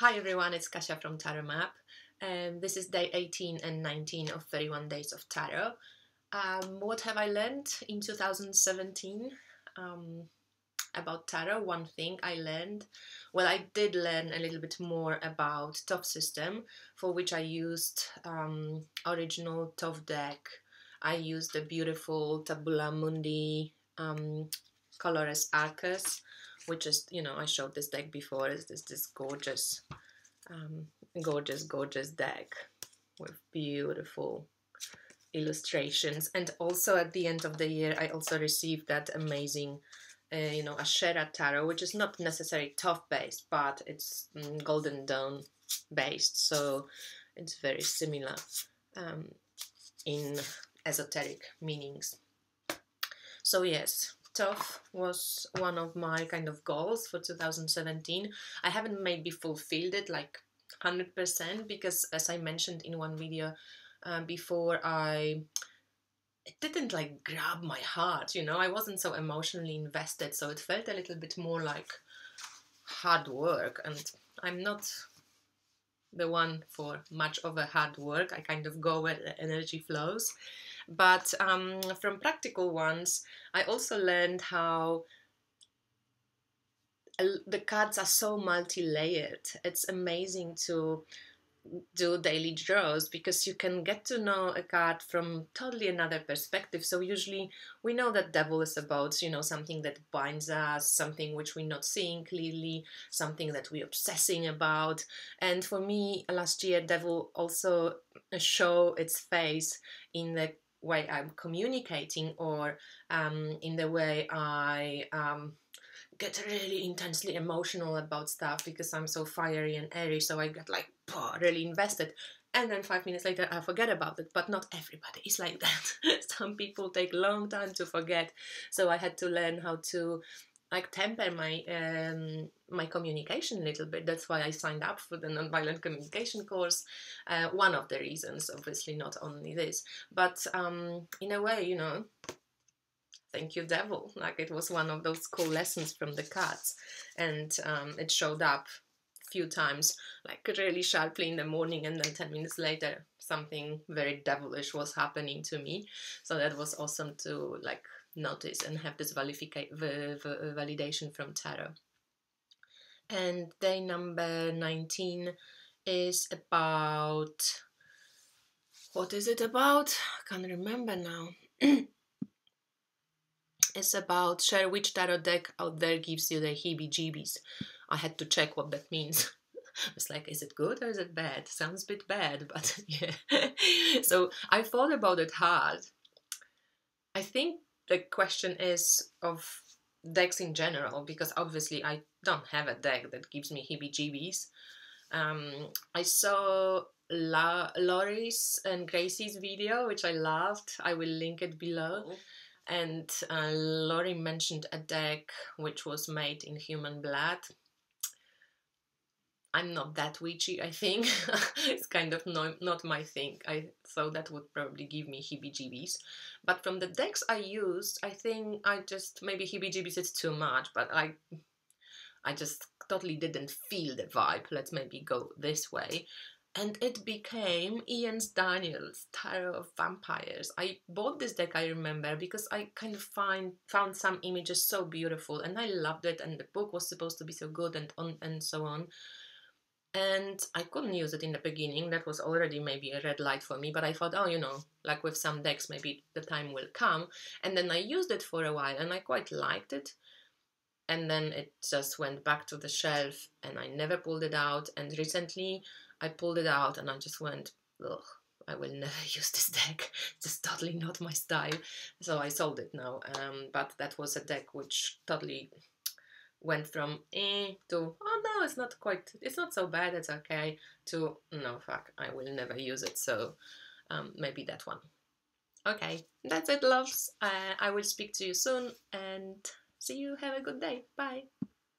Hi everyone, it's Kasia from Tarot Map. This is day 18 and 19 of 31 Days of Tarot. What have I learned in 2017 about Tarot? One thing I learned, well, I did learn a little bit more about Thoth system, for which I used original Thoth deck. I used the beautiful Tabula Mundi Colores Arcus, which is, I showed this deck before. It's this gorgeous gorgeous deck with beautiful illustrations. And also at the end of the year I also received that amazing Asherah tarot, which is not necessarily Thoth based, but it's Golden Dawn based, so it's very similar in esoteric meanings. So yes, Thoth was one of my kind of goals for 2017. I haven't maybe fulfilled it like 100% because, as I mentioned in one video before, it didn't like grab my heart, I wasn't so emotionally invested, so it felt a little bit more like hard work, and I'm not the one for much of a hard work. I kind of go where the energy flows. But from practical ones, I also learned how the cards are so multi-layered. It's amazing to do daily draws because you can get to know a card from totally another perspective. So usually we know that Devil is about, something that binds us, something which we're not seeing clearly, something that we're obsessing about. And for me, last year, Devil also showed its face in the way I'm communicating, or in the way I get really intensely emotional about stuff because I'm so fiery and airy, so I get like really invested, and then 5 minutes later I forget about it. But not everybody is like that. Some people take a long time to forget, so I had to learn how to like temper my my communication a little bit. That's why I signed up for the nonviolent communication course. One of the reasons, obviously not only this, but in a way, thank you, Devil. Like, it was one of those cool lessons from the cards, and it showed up a few times, like really sharply in the morning, and then 10 minutes later something very devilish was happening to me. So that was awesome to like notice and have this validation from tarot. And day number 19 is about, what is it about? I can't remember now. It's about share which tarot deck out there gives you the heebie-jeebies. I had to check what that means. It's like, is it good or is it bad? Sounds a bit bad, but yeah. So I thought about it hard. I think the question is of decks in general, because obviously I don't have a deck that gives me heebie-jeebies. I saw Laurie's and Gracie's video, which I loved. I will link it below. And Laurie mentioned a deck which was made in human blood. I'm not that witchy, I think. It's kind of not my thing. So that would probably give me heebie-jeebies. But from the decks I used, I think I just, maybe heebie-jeebies is too much, but I just totally didn't feel the vibe. Let's maybe go this way. And it became Ian Daniels' Tarot of Vampires. I bought this deck, I remember, because I kind of found some images so beautiful, and I loved it, and the book was supposed to be so good, and so on. And I couldn't use it in the beginning. That was already maybe a red light for me, but I thought, oh, like with some decks, maybe the time will come. And then I used it for a while, and I quite liked it. And then it just went back to the shelf, and I never pulled it out. And recently I pulled it out, and I just went, ugh, I will never use this deck. It's just totally not my style. So I sold it now. But that was a deck which totally went from to, oh no, it's not so bad, it's okay, to, no, fuck, I will never use it. So maybe that one. Okay, that's it, loves. I will speak to you soon, and see you. Have a good day. Bye.